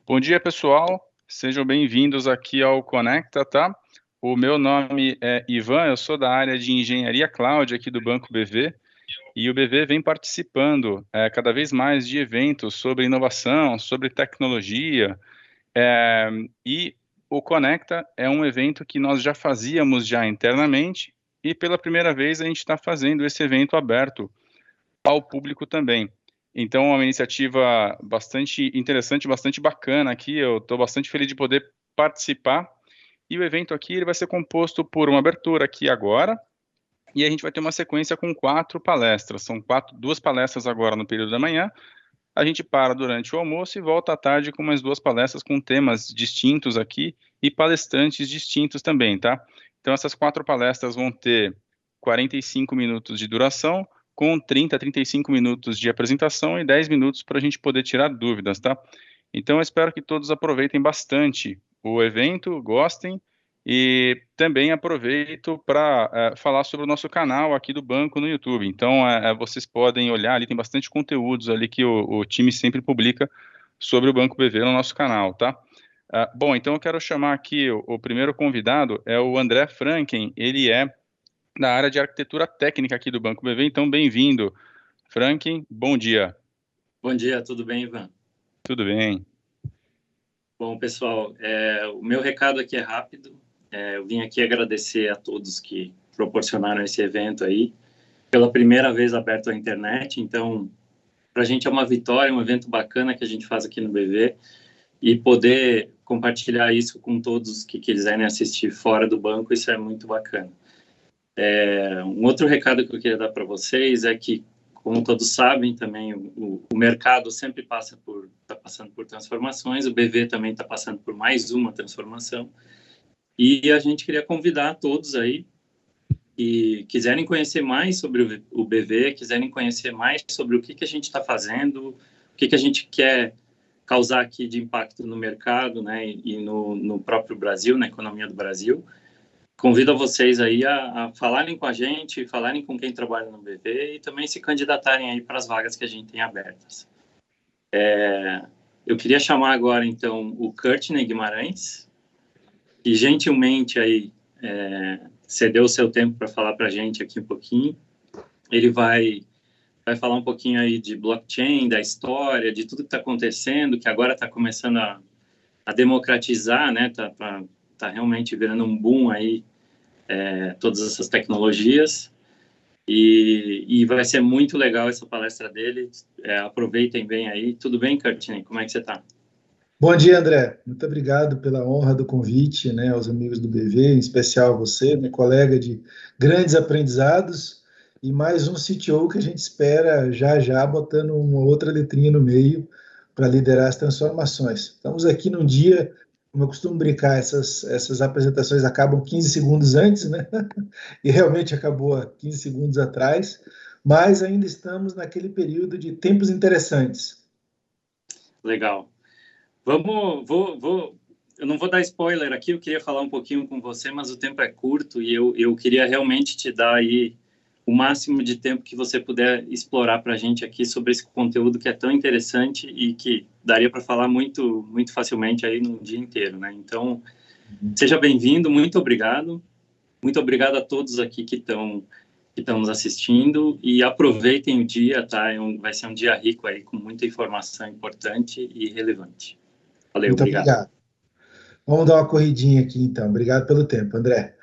Bom dia, pessoal. Sejam bem-vindos aqui ao Conecta, tá? O meu nome é Ivan, eu sou da área de Engenharia Cloud aqui do Banco BV, e o BV vem participando cada vez mais de eventos sobre inovação, sobre tecnologia, e o Conecta é um evento que nós já fazíamos já internamente, e pela primeira vez a gente está fazendo esse evento aberto ao público também. Então, é uma iniciativa bastante interessante, bastante bacana aqui. Eu estou bastante feliz de poder participar. E o evento aqui ele vai ser composto por uma abertura aqui agora, e a gente vai ter uma sequência com 4 palestras. São duas palestras agora no período da manhã. A gente para durante o almoço e volta à tarde com mais 2 palestras com temas distintos aqui e palestrantes distintos também, tá? Então, essas 4 palestras vão ter 45 minutos de duração, com 30 a 35 minutos de apresentação e 10 minutos para a gente poder tirar dúvidas, tá? Então, eu espero que todos aproveitem bastante o evento, gostem, e também aproveito para falar sobre o nosso canal aqui do banco no YouTube. Então, vocês podem olhar ali, tem bastante conteúdos ali que o time sempre publica sobre o Banco BV no nosso canal, tá? Bom, então eu quero chamar aqui o primeiro convidado, é o André Franken, ele é da área de arquitetura técnica aqui do Banco BV, então bem-vindo, Franken, bom dia. Bom dia, tudo bem, Ivan? Tudo bem. Bom, pessoal, o meu recado aqui é rápido. Eu vim aqui agradecer a todos que proporcionaram esse evento aí, pela primeira vez aberto à internet. Então, para a gente é uma vitória, um evento bacana que a gente faz aqui no BV, e poder compartilhar isso com todos que quiserem assistir fora do banco, isso é muito bacana. Um outro recado que eu queria dar para vocês é que, como todos sabem, também o mercado sempre está passando por transformações, o BV também está passando por mais uma transformação, e a gente queria convidar todos aí que quiserem conhecer mais sobre o BV, quiserem conhecer mais sobre o que a gente está fazendo, o que a gente quer causar aqui de impacto no mercado, né, e no próprio Brasil, na economia do Brasil. Convido vocês aí a falarem com a gente, falarem com quem trabalha no BV e também se candidatarem aí para as vagas que a gente tem abertas. Eu queria chamar agora, então, o Courtney Guimarães, que gentilmente aí cedeu o seu tempo para falar para a gente aqui um pouquinho. Ele vai falar um pouquinho aí de blockchain, da história, de tudo que está acontecendo, que agora está começando a democratizar, né? Tá realmente virando um boom aí, todas essas tecnologias, e vai ser muito legal essa palestra dele. Aproveitem bem aí. Tudo bem, Courtney? Como é que você está? Bom dia, André. Muito obrigado pela honra do convite, né, aos amigos do BV, em especial você, meu colega de grandes aprendizados, e mais um CTO que a gente espera já botando uma outra letrinha no meio para liderar as transformações. Estamos aqui num dia, como eu costumo brincar, essas apresentações acabam 15 segundos antes, né? E realmente acabou há 15 segundos atrás, mas ainda estamos naquele período de tempos interessantes. Legal. Eu não vou dar spoiler aqui, eu queria falar um pouquinho com você, mas o tempo é curto e eu queria realmente te dar aí o máximo de tempo que você puder explorar para a gente aqui sobre esse conteúdo que é tão interessante e que daria para falar muito, muito facilmente aí no dia inteiro, né? Então, seja bem-vindo, muito obrigado. Muito obrigado a todos aqui que estão nos assistindo, e aproveitem o dia, tá? Vai ser um dia rico aí, com muita informação importante e relevante. Valeu, muito obrigado. Vamos dar uma corridinha aqui, então. Obrigado pelo tempo, André.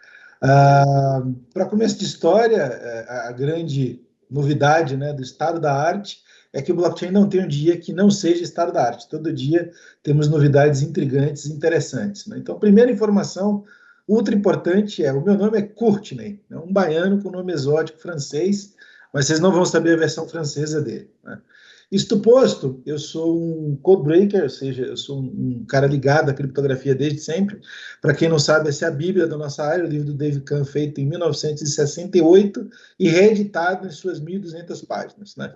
Para começo de história, a grande novidade, né, do estado da arte é que o blockchain não tem um dia que não seja estado da arte. Todo dia temos novidades intrigantes e interessantes, né? Então, a primeira informação ultra importante o meu nome é Courtney, é um baiano com nome exótico francês, mas vocês não vão saber a versão francesa dele, né? Isto posto, eu sou um codebreaker, ou seja, eu sou um cara ligado à criptografia desde sempre. Para quem não sabe, essa é a Bíblia da nossa área, o livro do David Kahn, feito em 1968 e reeditado em suas 1.200 páginas, né?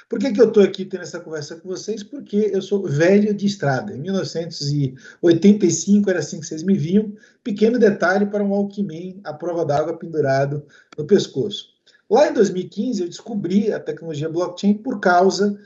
Por que eu estou aqui tendo essa conversa com vocês? Porque eu sou velho de estrada. Em 1985, era assim que vocês me viam. Pequeno detalhe para um Walkman à prova d'água pendurado no pescoço. Lá em 2015, eu descobri a tecnologia blockchain por causa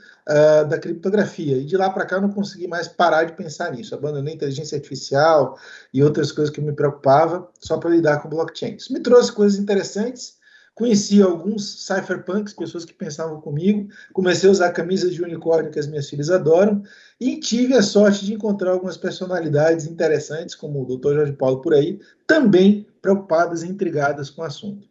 da criptografia. E de lá para cá, eu não consegui mais parar de pensar nisso. Abandonei inteligência artificial e outras coisas que me preocupavam só para lidar com blockchain. Isso me trouxe coisas interessantes. Conheci alguns cypherpunks, pessoas que pensavam comigo. Comecei a usar camisas de unicórnio que as minhas filhas adoram. E tive a sorte de encontrar algumas personalidades interessantes, como o Dr. Jorge Paulo por aí, também preocupadas e intrigadas com o assunto.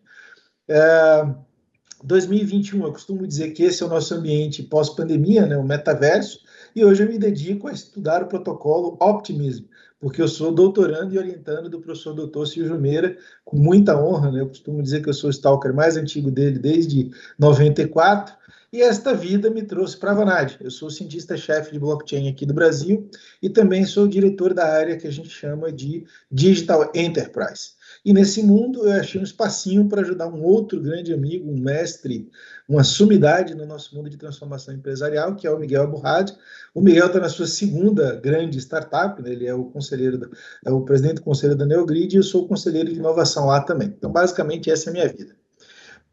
2021, eu costumo dizer que esse é o nosso ambiente pós-pandemia, né, o metaverso, e hoje eu me dedico a estudar o protocolo Optimism, porque eu sou doutorando e orientando do professor Dr. Silvio Meira, com muita honra, né, eu costumo dizer que eu sou o stalker mais antigo dele desde 94, e esta vida me trouxe para a Avanade. Eu sou cientista-chefe de blockchain aqui do Brasil e também sou diretor da área que a gente chama de Digital Enterprise. E nesse mundo eu achei um espacinho para ajudar um outro grande amigo, um mestre, uma sumidade no nosso mundo de transformação empresarial, que é o Miguel Aburrad. O Miguel está na sua segunda grande startup, né? Ele é o conselheiro, é o presidente do conselho da Neogrid, e eu sou o conselheiro de inovação lá também. Então, basicamente, essa é a minha vida.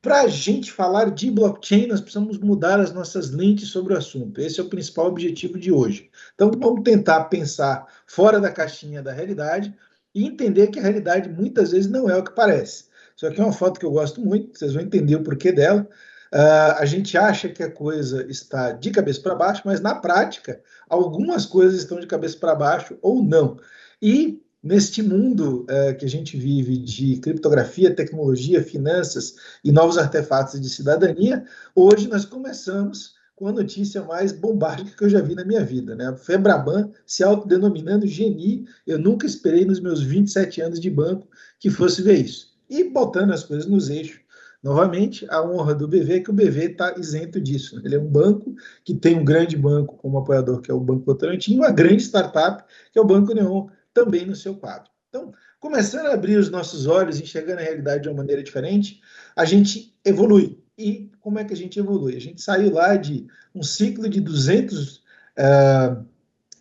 Para a gente falar de blockchain, nós precisamos mudar as nossas lentes sobre o assunto. Esse é o principal objetivo de hoje. Então, vamos tentar pensar fora da caixinha da realidade e entender que a realidade muitas vezes não é o que parece. Isso aqui é uma foto que eu gosto muito, vocês vão entender o porquê dela. A gente acha que a coisa está de cabeça para baixo, mas na prática, algumas coisas estão de cabeça para baixo ou não. E neste mundo que a gente vive de criptografia, tecnologia, finanças e novos artefatos de cidadania, hoje nós começamos com a notícia mais bombástica que eu já vi na minha vida, né? A Febraban se autodenominando geni, eu nunca esperei nos meus 27 anos de banco que fosse ver isso. E botando as coisas nos eixos, novamente, a honra do BV é que o BV está isento disso. Ele é um banco que tem um grande banco como apoiador, que é o Banco Votorantim, e uma grande startup, que é o Banco Neon, também no seu quadro. Então, começando a abrir os nossos olhos, enxergando a realidade de uma maneira diferente, a gente evolui. E como é que a gente evolui? A gente saiu lá de um ciclo de 200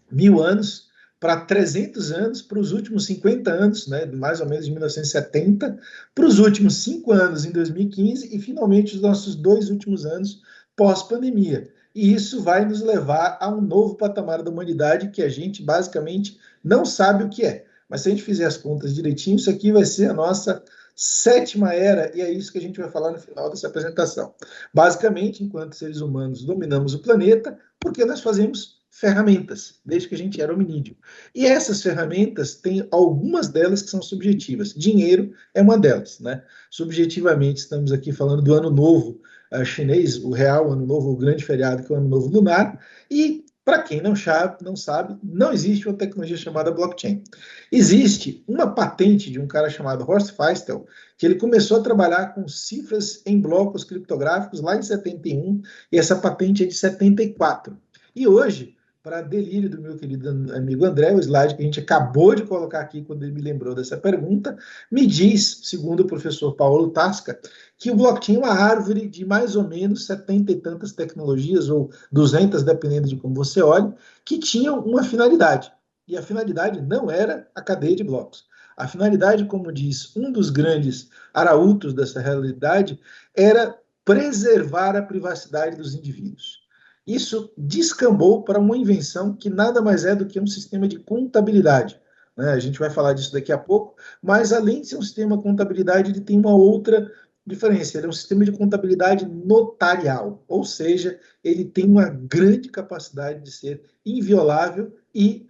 mil anos para 300 anos, para os últimos 50 anos, né, mais ou menos de 1970, para os últimos 5 anos em 2015 e, finalmente, os nossos 2 últimos anos pós-pandemia. E isso vai nos levar a um novo patamar da humanidade que a gente, basicamente, não sabe o que é. Mas se a gente fizer as contas direitinho, isso aqui vai ser a nossa 7ª era, e é isso que a gente vai falar no final dessa apresentação. Basicamente, enquanto seres humanos dominamos o planeta, porque nós fazemos ferramentas, desde que a gente era hominídeo. E essas ferramentas, tem algumas delas que são subjetivas. Dinheiro é uma delas, né? Subjetivamente, estamos aqui falando do Ano Novo chinês, o real Ano Novo, o grande feriado, que é o Ano Novo lunar, e para quem não sabe, não existe uma tecnologia chamada blockchain. Existe uma patente de um cara chamado Horst Feistel, que ele começou a trabalhar com cifras em blocos criptográficos lá em 71, e essa patente é de 74. E hoje, para delírio do meu querido amigo André, o slide que a gente acabou de colocar aqui quando ele me lembrou dessa pergunta, me diz, segundo o professor Paulo Tasca, que o blockchain é uma árvore de mais ou menos 70 e tantas tecnologias, ou 200, dependendo de como você olhe, que tinham uma finalidade. E a finalidade não era a cadeia de blocos. A finalidade, como diz um dos grandes arautos dessa realidade, era preservar a privacidade dos indivíduos. Isso descambou para uma invenção que nada mais é do que um sistema de contabilidade. Né? A gente vai falar disso daqui a pouco, mas além de ser um sistema de contabilidade, ele tem uma outra diferença. Ele é um sistema de contabilidade notarial, ou seja, ele tem uma grande capacidade de ser inviolável e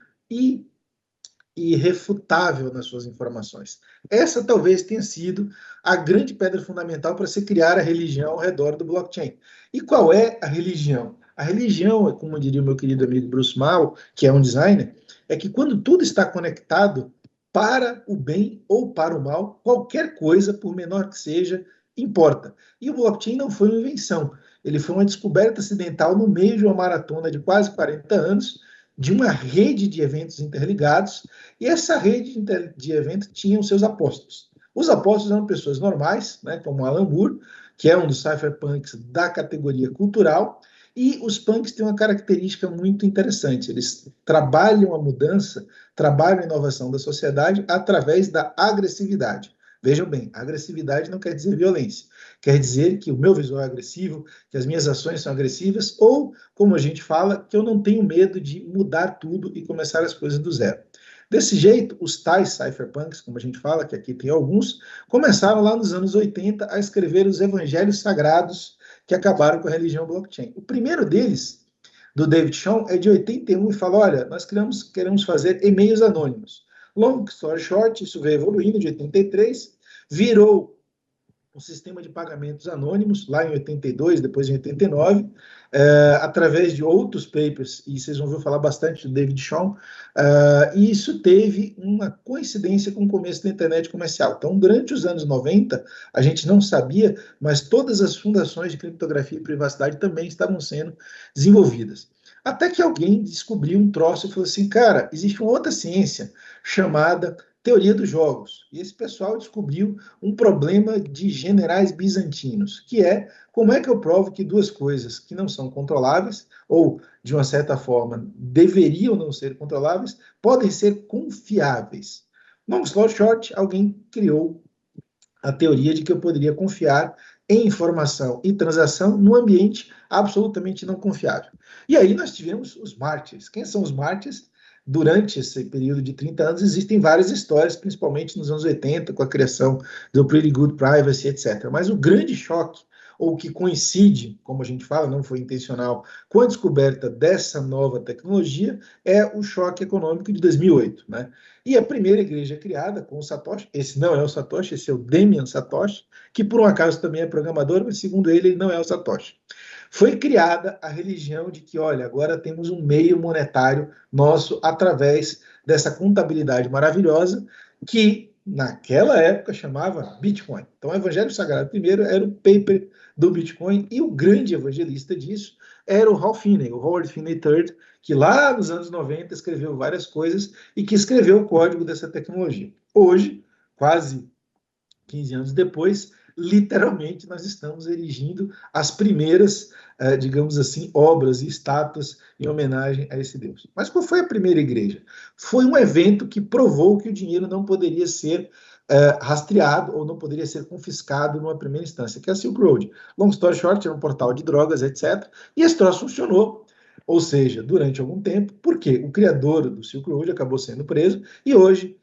irrefutável nas suas informações. Essa talvez tenha sido a grande pedra fundamental para se criar a religião ao redor do blockchain. E qual é a religião? A religião, como diria o meu querido amigo Bruce Mal, que é um designer, é que quando tudo está conectado para o bem ou para o mal, qualquer coisa, por menor que seja, importa. E o blockchain não foi uma invenção. Ele foi uma descoberta acidental no meio de uma maratona de quase 40 anos, de uma rede de eventos interligados, e essa rede de eventos tinha os seus apóstolos. Os apóstolos eram pessoas normais, né, como Alan Moore, que é um dos cypherpunks da categoria cultural, e os punks têm uma característica muito interessante. Eles trabalham a mudança, trabalham a inovação da sociedade através da agressividade. Vejam bem, agressividade não quer dizer violência. Quer dizer que o meu visual é agressivo, que as minhas ações são agressivas, ou, como a gente fala, que eu não tenho medo de mudar tudo e começar as coisas do zero. Desse jeito, os tais cypherpunks, como a gente fala, que aqui tem alguns, começaram lá nos anos 80 a escrever os evangelhos sagrados que acabaram com a religião blockchain. O primeiro deles, do David Shaw, é de 81 e fala, olha, nós queremos fazer e-mails anônimos. Long story short, isso veio evoluindo de 83, virou um sistema de pagamentos anônimos, lá em 82, depois em 89, através de outros papers, e vocês vão ouvir falar bastante do David Shaw, e isso teve uma coincidência com o começo da internet comercial. Então, durante os anos 90, a gente não sabia, mas todas as fundações de criptografia e privacidade também estavam sendo desenvolvidas. Até que alguém descobriu um troço e falou assim, cara, existe uma outra ciência chamada teoria dos jogos. E esse pessoal descobriu um problema de generais bizantinos, que é como é que eu provo que duas coisas que não são controláveis, ou de uma certa forma deveriam não ser controláveis, podem ser confiáveis. Long story short, alguém criou a teoria de que eu poderia confiar em informação e transação num ambiente absolutamente não confiável. E aí nós tivemos os mártires. Quem são os mártires? Durante esse período de 30 anos, existem várias histórias, principalmente nos anos 80, com a criação do Pretty Good Privacy, etc. Mas o grande choque, ou que coincide, como a gente fala, não foi intencional, com a descoberta dessa nova tecnologia, é o choque econômico de 2008, né? E a primeira igreja criada com o Satoshi, esse não é o Satoshi, esse é o Damian Satoshi, que por um acaso também é programador, mas segundo ele não é o Satoshi. Foi criada a religião de que, olha, agora temos um meio monetário nosso através dessa contabilidade maravilhosa que, naquela época, chamava Bitcoin. Então, o Evangelho Sagrado primeiro era o paper do Bitcoin e o grande evangelista disso era o Hal Finney, o Howard Finney III, que lá nos anos 90 escreveu várias coisas e que escreveu o código dessa tecnologia. Hoje, quase 15 anos depois, literalmente nós estamos erigindo as primeiras, digamos assim, obras e estátuas em homenagem a esse Deus. Mas qual foi a primeira igreja? Foi um evento que provou que o dinheiro não poderia ser rastreado ou não poderia ser confiscado numa primeira instância, que é a Silk Road. Long story short, era um portal de drogas, etc. E esse troço funcionou. Ou seja, durante algum tempo, porque o criador do Silk Road acabou sendo preso e hoje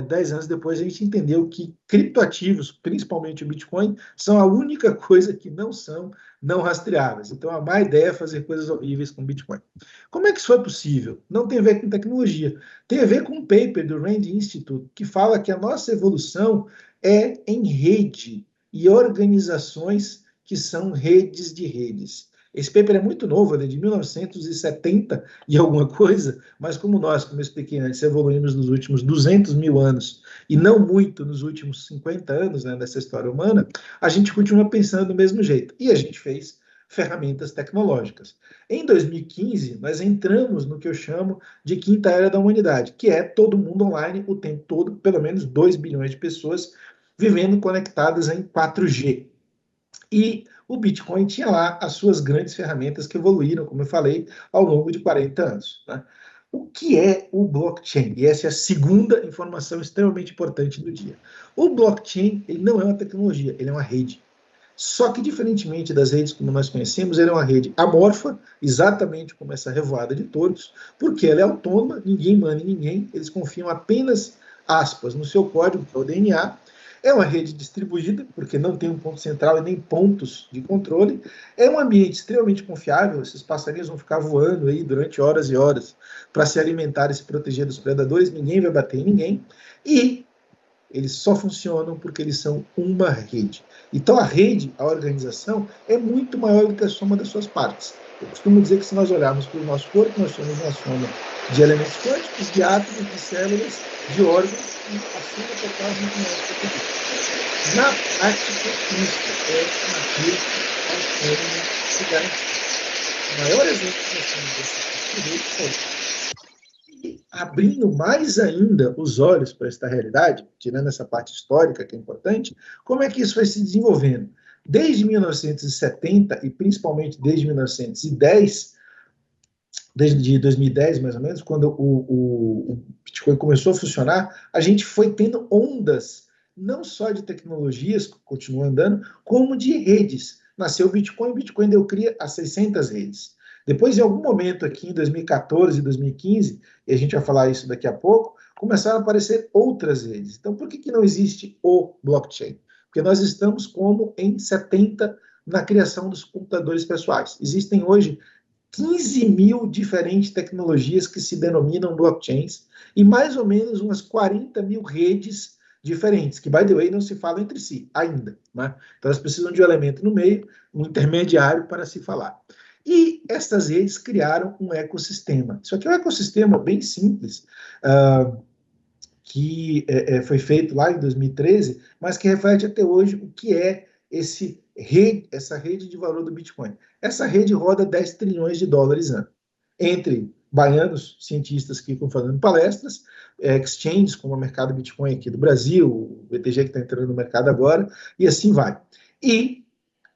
10 anos depois, a gente entendeu que criptoativos, principalmente o Bitcoin, são a única coisa que não são não rastreáveis. Então, a má ideia é fazer coisas horríveis com Bitcoin. Como é que isso foi possível? Não tem a ver com tecnologia. Tem a ver com um paper do Rand Institute, que fala que a nossa evolução é em rede e organizações que são redes de redes. Esse paper é muito novo, ele é de 1970 e alguma coisa, mas como nós, como eu expliquei antes, evoluímos nos últimos 200 mil anos e não muito nos últimos 50 anos, né, dessa história humana, a gente continua pensando do mesmo jeito. E a gente fez ferramentas tecnológicas. Em 2015, nós entramos no que eu chamo de quinta era da humanidade, que é todo mundo online o tempo todo, pelo menos 2 bilhões de pessoas vivendo conectadas em 4G. E o Bitcoin tinha lá as suas grandes ferramentas que evoluíram, como eu falei, ao longo de 40 anos. Né? O que é o blockchain? E essa é a segunda informação extremamente importante do dia. O blockchain ele não é uma tecnologia, ele é uma rede. Só que, diferentemente das redes como nós conhecemos, ele é uma rede amorfa, exatamente como essa revoada de touros, porque ela é autônoma, ninguém manda em ninguém, eles confiam apenas, aspas, no seu código, que é o DNA. É uma rede distribuída, porque não tem um ponto central e nem pontos de controle. É um ambiente extremamente confiável, esses passarinhos vão ficar voando aí durante horas e horas para se alimentar e se proteger dos predadores, ninguém vai bater em ninguém. E eles só funcionam porque eles são uma rede. Então a rede, a organização, é muito maior do que a soma das suas partes. Eu costumo dizer que se nós olharmos para o nosso corpo, nós somos uma soma de elementos quânticos, de átomos, de células, de órgãos, e a soma total é muito maior do que isso. Na prática, isso é uma rede autônoma e garantida. O maior exemplo que nós temos desse direito foi abrindo mais ainda os olhos para esta realidade, tirando essa parte histórica que é importante, como é que isso foi se desenvolvendo? Desde 1970 e principalmente desde 1910, desde 2010 mais ou menos, quando o Bitcoin começou a funcionar, a gente foi tendo ondas não só de tecnologias, que continuam andando, como de redes. Nasceu o Bitcoin deu cria a 600 redes. Depois, em algum momento aqui, em 2014, 2015, e a gente vai falar isso daqui a pouco, começaram a aparecer outras redes. Então, por que não existe o blockchain? Porque nós estamos como em 70 na criação dos computadores pessoais. Existem hoje 15 mil diferentes tecnologias que se denominam blockchains e mais ou menos umas 40 mil redes diferentes, que, by the way, não se falam entre si ainda. Né? Então, elas precisam de um elemento no meio, um intermediário para se falar. E essas redes criaram um ecossistema. Isso aqui é um ecossistema bem simples, que foi feito lá em 2013, mas que reflete até hoje o que é essa rede de valor do Bitcoin. Essa rede roda 10 trilhões de dólares ano, entre baianos, cientistas que ficam fazendo palestras, exchanges como o mercado Bitcoin aqui do Brasil, o BTG que está entrando no mercado agora, e assim vai. E,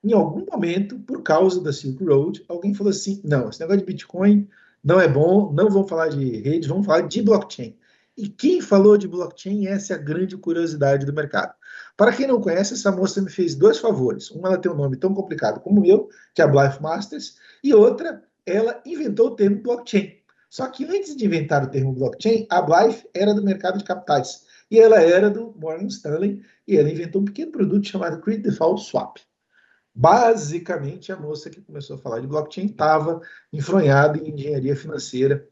em algum momento, por causa da Silk Road, alguém falou assim, não, esse negócio de Bitcoin não é bom, não vamos falar de rede, vamos falar de blockchain. E quem falou de blockchain, essa é a grande curiosidade do mercado. Para quem não conhece, essa moça me fez 2 favores. Uma, ela tem um nome tão complicado como o meu, que é a Blythe Masters, e outra, ela inventou o termo blockchain. Só que antes de inventar o termo blockchain, a Blythe era do mercado de capitais, e ela era do Morgan Stanley, e ela inventou um pequeno produto chamado Create Default Swap. Basicamente, a moça que começou a falar de blockchain estava enfronhada em engenharia financeira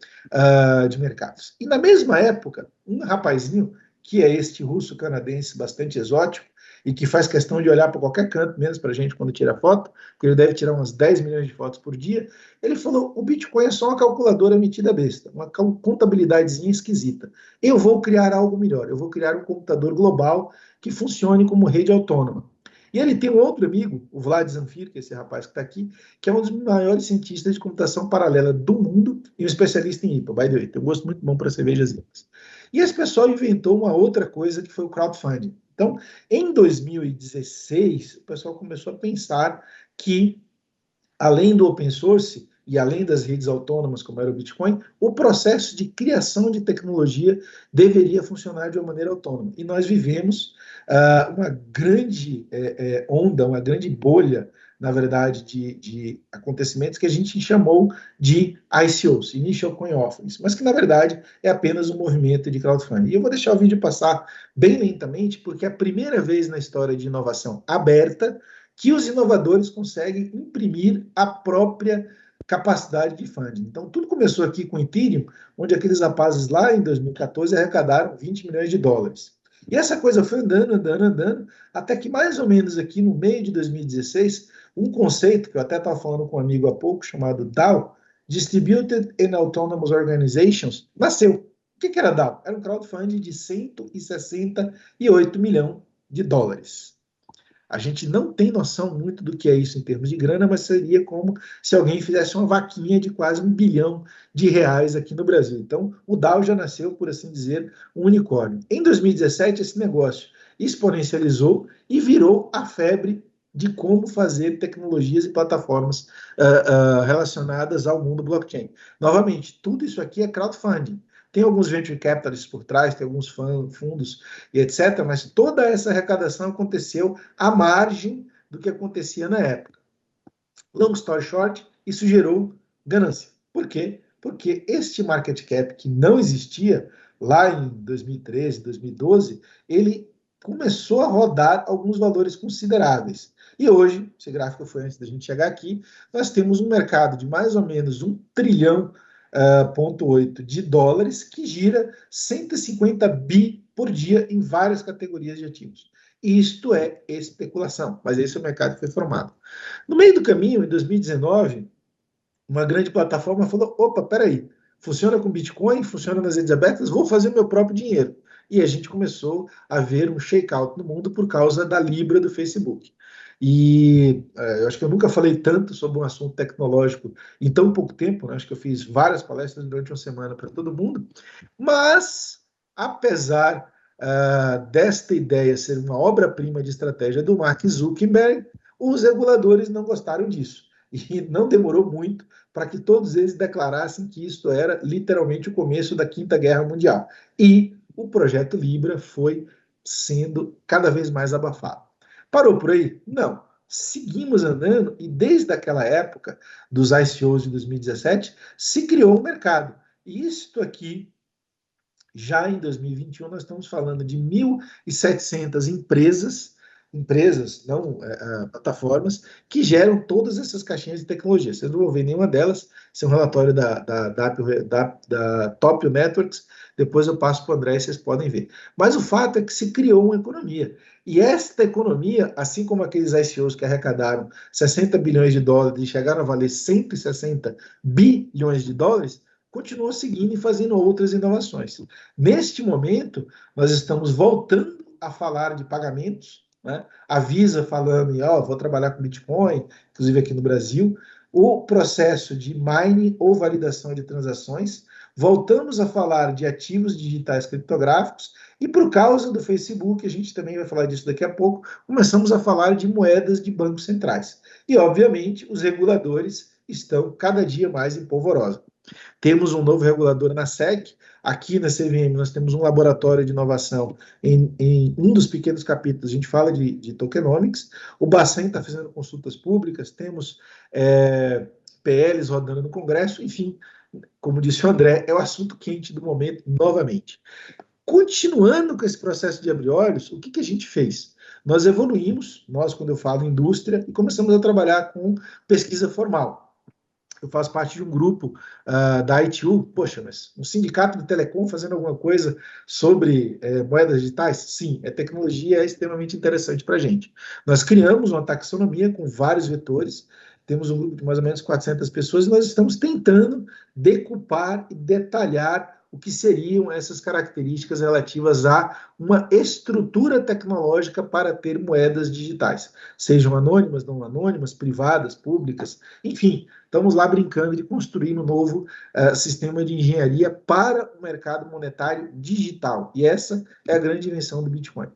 de mercados. E na mesma época, um rapazinho, que é este russo-canadense bastante exótico, e que faz questão de olhar para qualquer canto, menos para a gente quando tira foto, porque ele deve tirar umas 10 milhões de fotos por dia, ele falou, o Bitcoin é só uma calculadora metida besta, uma contabilidadezinha esquisita. Eu vou criar algo melhor, eu vou criar um computador global que funcione como rede autônoma. E ele tem um outro amigo, o Vlad Zamfir, que é esse rapaz que está aqui, que é um dos maiores cientistas de computação paralela do mundo e um especialista em IPA, by the way. Tem um gosto muito bom para cervejas IPAs. E esse pessoal inventou uma outra coisa que foi o crowdfunding. Então, em 2016, o pessoal começou a pensar que, além do open source e além das redes autônomas, como era o Bitcoin, o processo de criação de tecnologia deveria funcionar de uma maneira autônoma. E nós vivemos uma grande onda, uma grande bolha, na verdade, de acontecimentos que a gente chamou de ICOs, Initial Coin Offerings, mas que, na verdade, é apenas um movimento de crowdfunding. E eu vou deixar o vídeo passar bem lentamente, porque é a primeira vez na história de inovação aberta que os inovadores conseguem imprimir a própria capacidade de funding. Então, tudo começou aqui com o Ethereum, onde aqueles rapazes lá em 2014 arrecadaram 20 milhões de dólares. E essa coisa foi andando, até que mais ou menos aqui no meio de 2016, um conceito que eu até estava falando com um amigo há pouco, chamado DAO, Distributed and Autonomous Organizations, nasceu. O que era DAO? Era um crowdfunding de 168 milhões de dólares. A gente não tem noção muito do que é isso em termos de grana, mas seria como se alguém fizesse uma vaquinha de quase R$1 bilhão aqui no Brasil. Então, o DAO já nasceu, por assim dizer, um unicórnio. Em 2017, esse negócio exponencializou e virou a febre de como fazer tecnologias e plataformas relacionadas ao mundo blockchain. Novamente, tudo isso aqui é crowdfunding. Tem alguns venture capitalists por trás, tem alguns fundos e etc., mas toda essa arrecadação aconteceu à margem do que acontecia na época. Long story short, isso gerou ganância. Por quê? Porque este market cap que não existia lá em 2013, 2012, ele começou a rodar alguns valores consideráveis. E hoje, esse gráfico foi antes da gente chegar aqui, nós temos um mercado de mais ou menos 1 trilhão 0,8 de dólares, que gira 150 bi por dia em várias categorias de ativos. Isto é especulação, mas esse é o mercado que foi formado. No meio do caminho, em 2019, uma grande plataforma falou, opa, peraí, funciona com Bitcoin, funciona nas redes abertas, vou fazer o meu próprio dinheiro. E a gente começou a ver um shakeout no mundo por causa da Libra do Facebook. E eu acho que eu nunca falei tanto sobre um assunto tecnológico em tão pouco tempo, né? Acho que eu fiz várias palestras durante uma semana para todo mundo, mas, apesar desta ideia ser uma obra-prima de estratégia do Mark Zuckerberg, os reguladores não gostaram disso. E não demorou muito para que todos eles declarassem que isto era literalmente o começo da Quinta Guerra Mundial. E o projeto Libra foi sendo cada vez mais abafado. Parou por aí? Não. Seguimos andando e desde aquela época, dos ICOs de 2017, se criou um mercado. E isto aqui, já em 2021, nós estamos falando de 1.700 empresas, não plataformas, que geram todas essas caixinhas de tecnologia. Vocês não vão ver nenhuma delas, isso é um relatório da Topio Networks, depois eu passo para o André e vocês podem ver. Mas o fato é que se criou uma economia. E esta economia, assim como aqueles ICOs que arrecadaram 60 bilhões de dólares e chegaram a valer 160 bilhões de dólares, continuou seguindo e fazendo outras inovações. Neste momento, nós estamos voltando a falar de pagamentos, né? A Visa falando em, vou trabalhar com Bitcoin, inclusive aqui no Brasil, o processo de mining ou validação de transações, voltamos a falar de ativos digitais criptográficos, e por causa do Facebook, a gente também vai falar disso daqui a pouco, começamos a falar de moedas de bancos centrais. E, obviamente, os reguladores estão cada dia mais em polvorosa. Temos um novo regulador na SEC. Aqui na CVM nós temos um laboratório de inovação em um dos pequenos capítulos, a gente fala de tokenomics. O Bacen está fazendo consultas públicas, temos PLs rodando no Congresso, enfim, como disse o André, é o assunto quente do momento novamente. Continuando com esse processo de abrir olhos, o que a gente fez? Nós evoluímos, quando eu falo indústria, e começamos a trabalhar com pesquisa formal. Eu faço parte de um grupo da ITU. Poxa, mas um sindicato de telecom fazendo alguma coisa sobre moedas digitais? Sim, tecnologia é extremamente interessante para a gente. Nós criamos uma taxonomia com vários vetores, temos um grupo de mais ou menos 400 pessoas e nós estamos tentando decupar e detalhar o que seriam essas características relativas a uma estrutura tecnológica para ter moedas digitais, sejam anônimas, não anônimas, privadas, públicas, enfim, estamos lá brincando de construir um novo sistema de engenharia para o mercado monetário digital, e essa é a grande invenção do Bitcoin.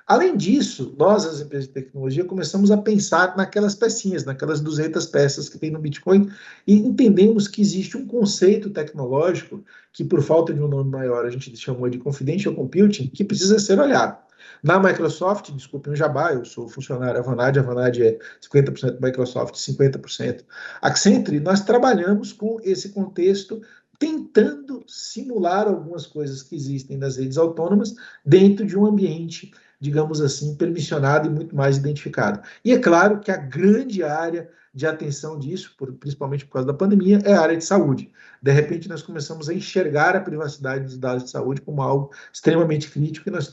Além disso, nós, as empresas de tecnologia, começamos a pensar naquelas pecinhas, naquelas 200 peças que tem no Bitcoin, e entendemos que existe um conceito tecnológico que, por falta de um nome maior, a gente chamou de confidential computing, que precisa ser olhado. Na Microsoft, desculpem o jabá, eu sou funcionário Avanade, a Avanade é 50% Microsoft, 50% Accenture, nós trabalhamos com esse contexto tentando simular algumas coisas que existem nas redes autônomas dentro de um ambiente, digamos assim, permissionado e muito mais identificado. E é claro que a grande área de atenção disso, principalmente por causa da pandemia, é a área de saúde. De repente, nós começamos a enxergar a privacidade dos dados de saúde como algo extremamente crítico e nós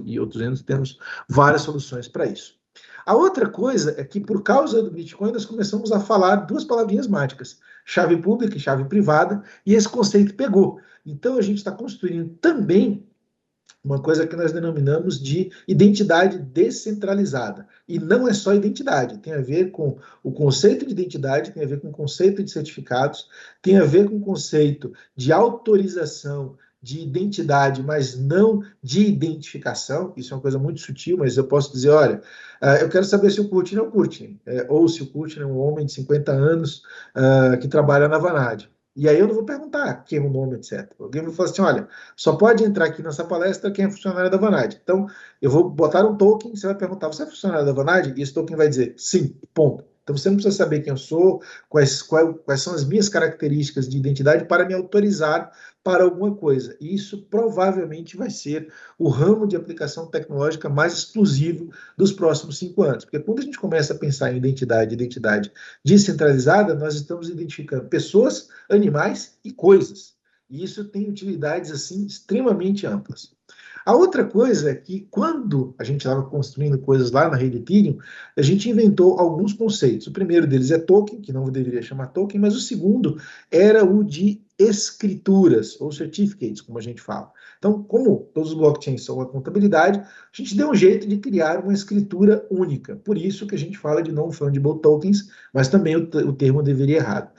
e outros temos várias soluções para isso. A outra coisa é que, por causa do Bitcoin, nós começamos a falar duas palavrinhas mágicas, chave pública e chave privada, e esse conceito pegou. Então, a gente está construindo também uma coisa que nós denominamos de identidade descentralizada. E não é só identidade, tem a ver com o conceito de identidade, tem a ver com o conceito de certificados, tem a ver com o conceito de autorização de identidade, mas não de identificação. Isso é uma coisa muito sutil, mas eu posso dizer, olha, eu quero saber se o Curtin é o Curtin, ou se o Curtin é um homem de 50 anos que trabalha na Vanad. E aí eu não vou perguntar quem é o nome, etc. Alguém vai falar assim, olha, só pode entrar aqui nessa palestra quem é funcionário da Vanad. Então, eu vou botar um token, você vai perguntar, você é funcionário da Vanad? E esse token vai dizer, sim, ponto. Então, você não precisa saber quem eu sou, quais são as minhas características de identidade para me autorizar para alguma coisa. E isso provavelmente vai ser o ramo de aplicação tecnológica mais exclusivo dos próximos 5 anos. Porque quando a gente começa a pensar em identidade descentralizada, nós estamos identificando pessoas, animais e coisas. E isso tem utilidades assim extremamente amplas. A outra coisa é que, quando a gente estava construindo coisas lá na rede Ethereum, a gente inventou alguns conceitos. O primeiro deles é token, que não deveria chamar token, mas o segundo era o de escrituras, ou certificates, como a gente fala. Então, como todos os blockchains são a contabilidade, a gente deu um jeito de criar uma escritura única. Por isso que a gente fala de non-fungible tokens, mas também o termo deveria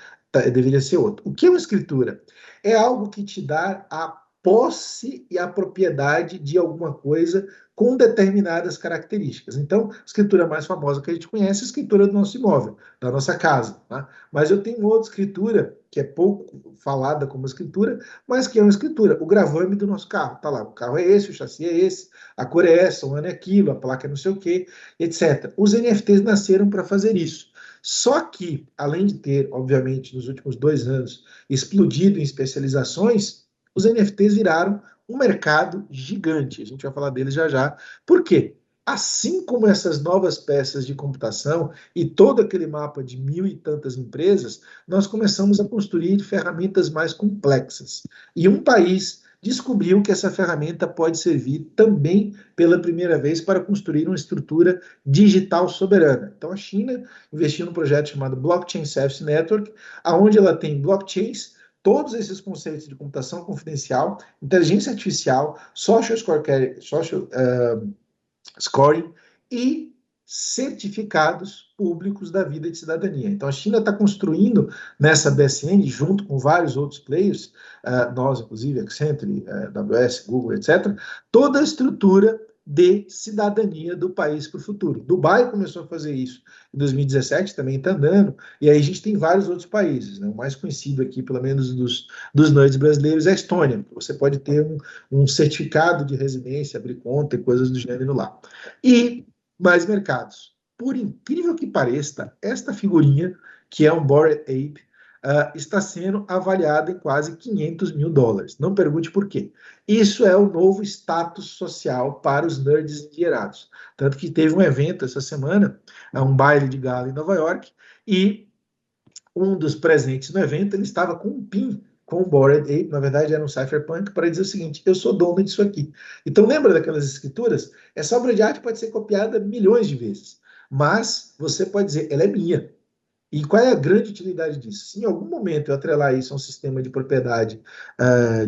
ser outro. O que é uma escritura? É algo que te dá a posse e a propriedade de alguma coisa com determinadas características. Então, a escritura mais famosa que a gente conhece é a escritura do nosso imóvel, da nossa casa. Tá? Mas eu tenho outra escritura, que é pouco falada como escritura, mas que é uma escritura, o gravame do nosso carro. Tá lá, o carro é esse, o chassi é esse, a cor é essa, o ano é aquilo, a placa é não sei o quê, etc. Os NFTs nasceram para fazer isso. Só que, além de ter, obviamente, nos últimos 2 anos, explodido em especializações, os NFTs viraram um mercado gigante. A gente vai falar deles já já. Por quê? Assim como essas novas peças de computação e todo aquele mapa de 1.000 e tantas empresas, nós começamos a construir ferramentas mais complexas. E um país descobriu que essa ferramenta pode servir também pela primeira vez para construir uma estrutura digital soberana. Então a China investiu num projeto chamado Blockchain Service Network, onde ela tem blockchains, todos esses conceitos de computação confidencial, inteligência artificial, social scoring e certificados públicos da vida de cidadania. Então, a China está construindo nessa BSN, junto com vários outros players, nós, inclusive, Accenture, AWS, Google, etc., toda a estrutura de cidadania do país para o futuro. Dubai começou a fazer isso em 2017, também está andando, e aí a gente tem vários outros países. Né? O mais conhecido aqui, pelo menos dos nerds brasileiros, é a Estônia. Você pode ter um certificado de residência, abrir conta e coisas do gênero lá. E mais mercados. Por incrível que pareça, esta figurinha, que é um Bored Ape, está sendo avaliada em quase $500 mil. Não pergunte por quê. Isso é o novo status social para os nerds endinheirados. Tanto que teve um evento essa semana, um baile de gala em Nova York, e um dos presentes no evento, ele estava com um pin com o Bored Ape, na verdade era um cypherpunk, para dizer o seguinte: eu sou dono disso aqui. Então lembra daquelas escrituras? Essa obra de arte pode ser copiada milhões de vezes, mas você pode dizer, ela é minha. E qual é a grande utilidade disso? Se em algum momento eu atrelar isso a um sistema de propriedade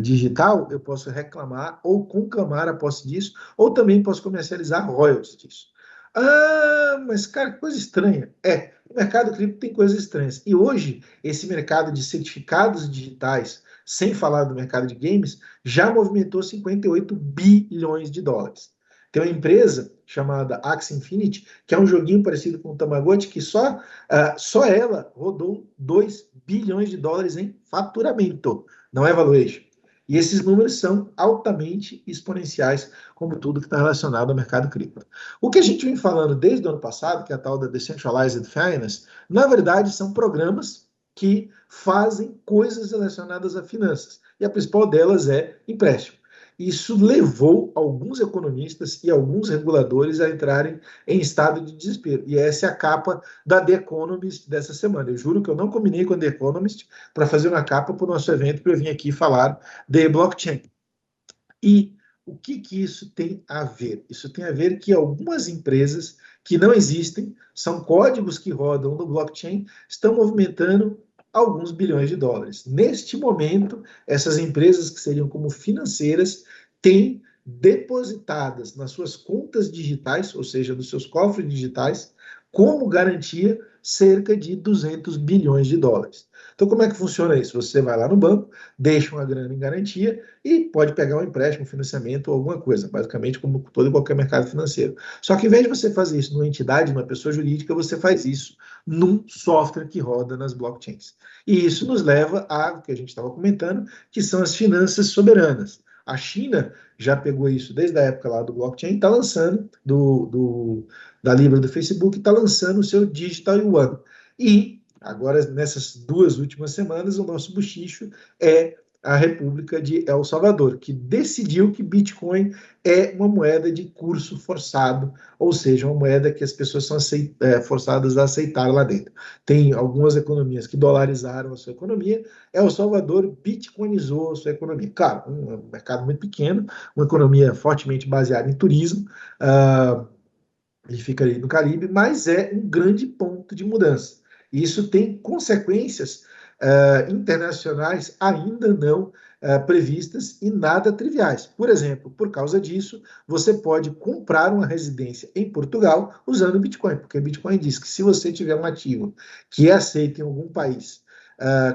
digital, eu posso reclamar ou conclamar a posse disso, ou também posso comercializar royalties disso. Ah, mas cara, que coisa estranha. O mercado cripto tem coisas estranhas. E hoje, esse mercado de certificados digitais, sem falar do mercado de games, já movimentou $58 bilhões. Tem uma empresa chamada Axie Infinity, que é um joguinho parecido com o Tamagotchi, que só ela rodou $2 bilhões em faturamento, não é valuation. E esses números são altamente exponenciais, como tudo que está relacionado ao mercado cripto. O que a gente vem falando desde o ano passado, que é a tal da Decentralized Finance, na verdade são programas que fazem coisas relacionadas a finanças. E a principal delas é empréstimo. Isso levou alguns economistas e alguns reguladores a entrarem em estado de desespero. E essa é a capa da The Economist dessa semana. Eu juro que eu não combinei com a The Economist para fazer uma capa para o nosso evento, para eu vir aqui falar de blockchain. E o que isso tem a ver? Isso tem a ver que algumas empresas que não existem, são códigos que rodam no blockchain, estão movimentando alguns bilhões de dólares. Neste momento, essas empresas que seriam como financeiras têm depositadas nas suas contas digitais, ou seja, nos seus cofres digitais, como garantia cerca de $200 bilhões. Então, como é que funciona isso? Você vai lá no banco, deixa uma grana em garantia e pode pegar um empréstimo, um financiamento ou alguma coisa, basicamente como todo e qualquer mercado financeiro. Só que, em vez de você fazer isso numa entidade, numa pessoa jurídica, você faz isso num software que roda nas blockchains. E isso nos leva a, que a gente estava comentando, que são as finanças soberanas. A China já pegou isso desde a época lá do blockchain, está lançando, da Libra do Facebook, está lançando o seu Digital Yuan. E agora, nessas 2 últimas semanas, o nosso buchicho é a República de El Salvador, que decidiu que Bitcoin é uma moeda de curso forçado, ou seja, uma moeda que as pessoas são forçadas a aceitar lá dentro. Tem algumas economias que dolarizaram a sua economia, El Salvador bitcoinizou a sua economia. Claro, um mercado muito pequeno, uma economia fortemente baseada em turismo, ele fica ali no Caribe, mas é um grande ponto de mudança. E isso tem consequências internacionais ainda não previstas e nada triviais. Por exemplo, por causa disso, você pode comprar uma residência em Portugal usando Bitcoin, porque Bitcoin diz que se você tiver um ativo que é aceito em algum país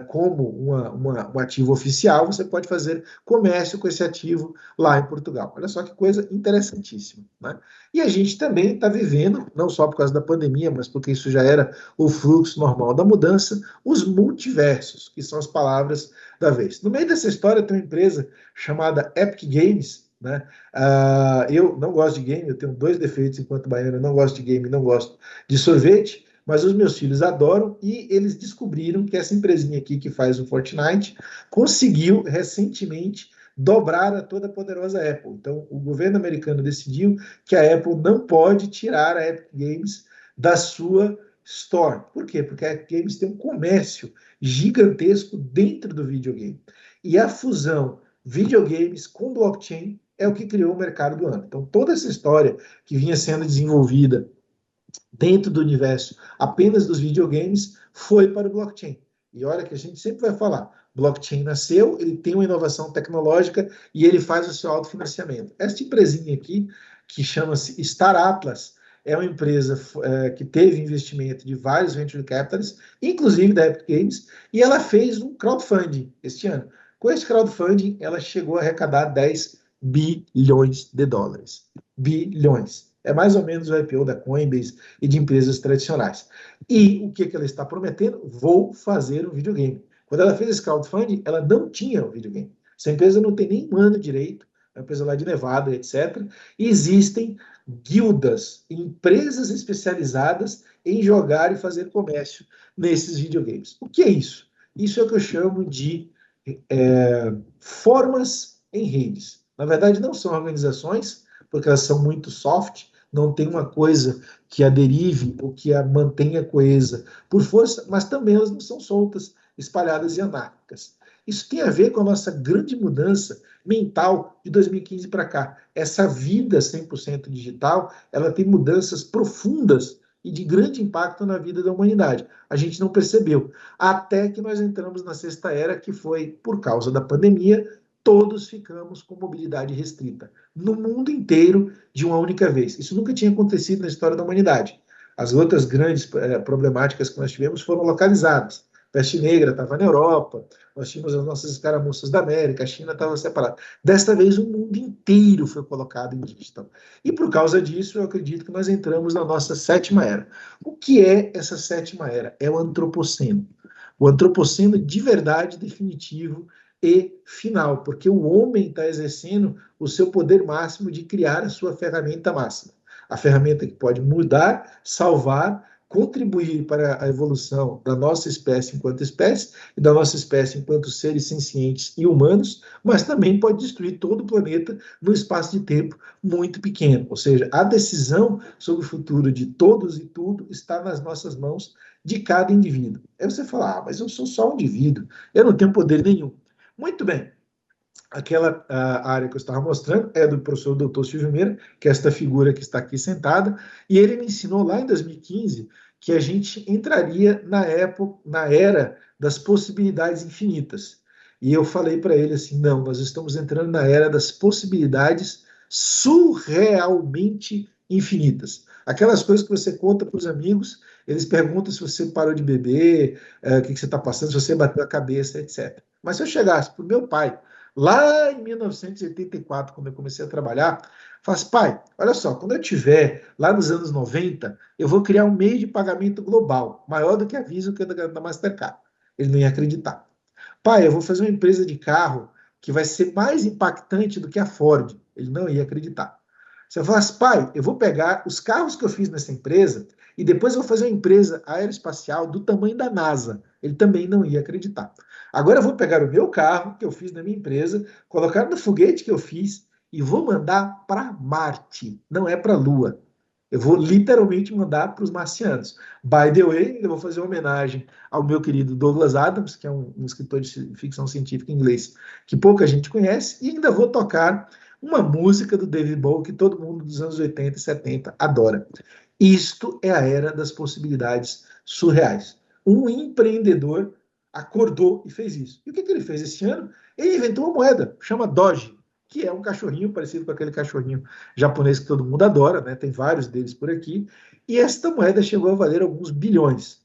como um ativo oficial, você pode fazer comércio com esse ativo lá em Portugal. Olha só que coisa interessantíssima, né? E a gente também está vivendo, não só por causa da pandemia, mas porque isso já era o fluxo normal da mudança, os multiversos, que são as palavras da vez. No meio dessa história tem uma empresa chamada Epic Games, né? Eu não gosto de game, eu tenho 2 defeitos enquanto baiano, eu não gosto de game, não gosto de sorvete, mas os meus filhos adoram e eles descobriram que essa empresinha aqui que faz o Fortnite conseguiu recentemente dobrar a toda poderosa Apple. Então, o governo americano decidiu que a Apple não pode tirar a Epic Games da sua Store. Por quê? Porque a Epic Games tem um comércio gigantesco dentro do videogame. E a fusão videogames com blockchain é o que criou o mercado do ano. Então, toda essa história que vinha sendo desenvolvida dentro do universo apenas dos videogames foi para o blockchain. E olha que a gente sempre vai falar, blockchain nasceu, ele tem uma inovação tecnológica e ele faz o seu autofinanciamento. Esta empresinha aqui, que chama-se Star Atlas, é uma empresa que teve investimento de vários venture capitalists, inclusive da Epic Games, e ela fez um crowdfunding este ano. Com esse crowdfunding, ela chegou a arrecadar 10 bilhões de dólares. Bilhões. É mais ou menos o IPO da Coinbase e de empresas tradicionais. E o que ela está prometendo? Vou fazer um videogame. Quando ela fez esse crowdfunding, ela não tinha um videogame. Essa empresa não tem nem um ano direito, é uma empresa lá de Nevada, etc. E existem guildas, empresas especializadas em jogar e fazer comércio nesses videogames. O que é isso? Isso é o que eu chamo de formas em redes. Na verdade, não são organizações, porque elas são muito soft, não tem uma coisa que a derive ou que a mantenha coesa por força, mas também elas não são soltas, espalhadas e anárquicas. Isso tem a ver com a nossa grande mudança mental de 2015 para cá. Essa vida 100% digital, ela tem mudanças profundas e de grande impacto na vida da humanidade. A gente não percebeu, até que nós entramos na sexta era, que foi por causa da pandemia, todos ficamos com mobilidade restrita, no mundo inteiro, de uma única vez. Isso nunca tinha acontecido na história da humanidade. As outras grandes problemáticas que nós tivemos foram localizadas. Peste negra estava na Europa, nós tínhamos as nossas escaramuças da América, a China estava separada. Desta vez, o mundo inteiro foi colocado em digital. E por causa disso, eu acredito que nós entramos na nossa 7ª era. O que é essa 7ª era? É o antropoceno. O antropoceno de verdade, definitivo e final, porque o homem está exercendo o seu poder máximo de criar a sua ferramenta máxima. A ferramenta que pode mudar, salvar, contribuir para a evolução da nossa espécie enquanto espécie e da nossa espécie enquanto seres sencientes e humanos, mas também pode destruir todo o planeta num espaço de tempo muito pequeno. Ou seja, a decisão sobre o futuro de todos e tudo está nas nossas mãos de cada indivíduo. Aí você fala, mas eu sou só um indivíduo, eu não tenho poder nenhum. Muito bem. Aquela área que eu estava mostrando é do professor Dr. Silvio Meira, que é esta figura que está aqui sentada, e ele me ensinou lá em 2015 que a gente entraria na era das possibilidades infinitas. E eu falei para ele assim, não, nós estamos entrando na era das possibilidades surrealmente infinitas. Aquelas coisas que você conta para os amigos, eles perguntam se você parou de beber, o que você está passando, se você bateu a cabeça, etc. Mas se eu chegasse para o meu pai, lá em 1984, quando eu comecei a trabalhar, falasse, pai, olha só, quando eu tiver lá nos anos 90, eu vou criar um meio de pagamento global, maior do que a Visa, que é da Mastercard. Ele não ia acreditar. Pai, eu vou fazer uma empresa de carro que vai ser mais impactante do que a Ford. Ele não ia acreditar. Se eu falasse, pai, eu vou pegar os carros que eu fiz nessa empresa e depois eu vou fazer uma empresa aeroespacial do tamanho da NASA. Ele também não ia acreditar. Agora eu vou pegar o meu carro que eu fiz na minha empresa, colocar no foguete que eu fiz e vou mandar para Marte, não é para a Lua. Eu vou literalmente mandar para os marcianos. By the way, eu vou fazer uma homenagem ao meu querido Douglas Adams, que é um escritor de ficção científica inglês que pouca gente conhece, e ainda vou tocar uma música do David Bowie que todo mundo dos anos 80 e 70 adora. Isto é a era das possibilidades surreais. Um empreendedor acordou e fez isso. E o que ele fez esse ano? Ele inventou uma moeda, chama Doge, que é um cachorrinho parecido com aquele cachorrinho japonês que todo mundo adora, né? Tem vários deles por aqui. E esta moeda chegou a valer alguns bilhões.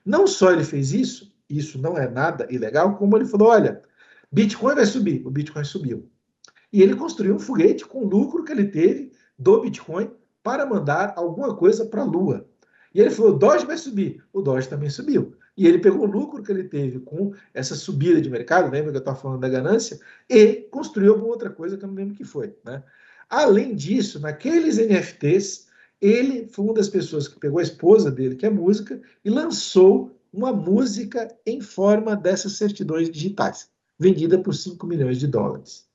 Não só ele fez isso, isso não é nada ilegal, como ele falou, olha, Bitcoin vai subir, o Bitcoin subiu. E ele construiu um foguete com o lucro que ele teve do Bitcoin para mandar alguma coisa para a Lua. E ele falou, o Doge vai subir, o Doge também subiu. E ele pegou o lucro que ele teve com essa subida de mercado, lembra que eu estava falando da ganância, e construiu alguma outra coisa que eu não lembro o que foi, né? Além disso, naqueles NFTs, ele foi uma das pessoas que pegou a esposa dele, que é música, e lançou uma música em forma dessas certidões digitais, vendida por 5 milhões de dólares.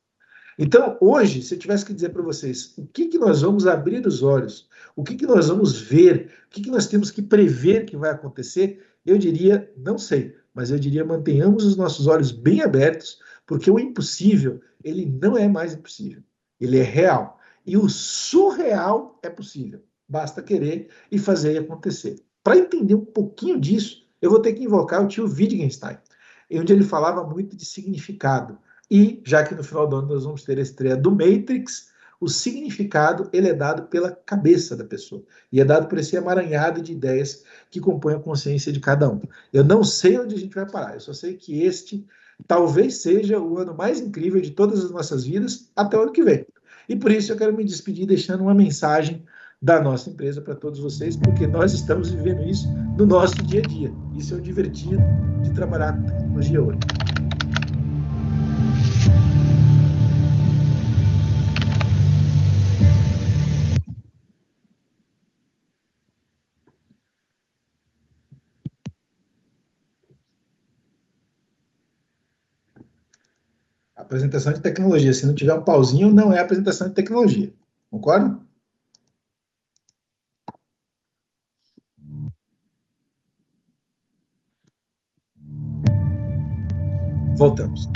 Então, hoje, se eu tivesse que dizer para vocês o que nós vamos abrir os olhos, o que nós vamos ver, o que nós temos que prever que vai acontecer, eu diria, não sei, mas eu diria mantenhamos os nossos olhos bem abertos, porque o impossível, ele não é mais impossível, ele é real. E o surreal é possível, basta querer e fazer acontecer. Para entender um pouquinho disso, eu vou ter que invocar o tio Wittgenstein, onde ele falava muito de significado. E, já que no final do ano nós vamos ter a estreia do Matrix, o significado ele é dado pela cabeça da pessoa. E é dado por esse emaranhado de ideias que compõem a consciência de cada um. Eu não sei onde a gente vai parar, eu só sei que este talvez seja o ano mais incrível de todas as nossas vidas até o ano que vem. E por isso eu quero me despedir deixando uma mensagem da nossa empresa para todos vocês, porque nós estamos vivendo isso no nosso dia a dia. Isso é o divertido de trabalhar com tecnologia hoje. Apresentação de tecnologia. Se não tiver um pauzinho, não é apresentação de tecnologia. Concorda? Voltamos.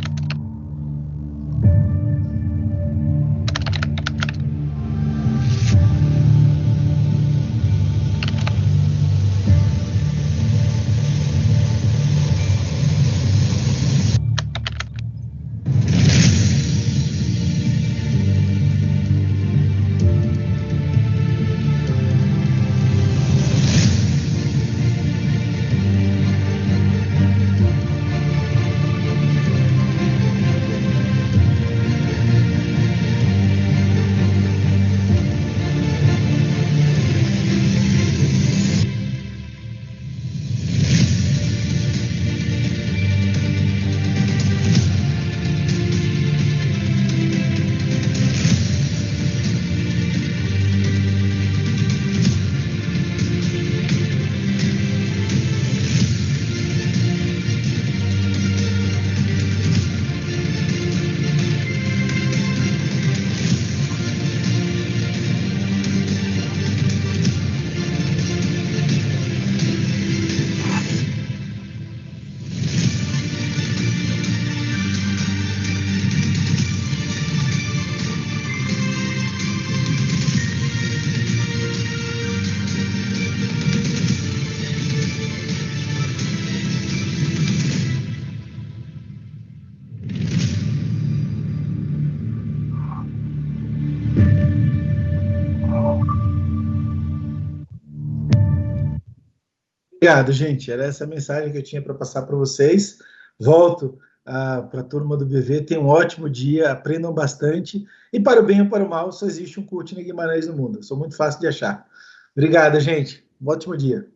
Obrigado, gente. Era essa a mensagem que eu tinha para passar para vocês. Volto para a turma do BV. Tenham um ótimo dia, aprendam bastante. E para o bem ou para o mal, só existe um Cortina Guimarães no mundo. Eu sou muito fácil de achar. Obrigado, gente. Um ótimo dia.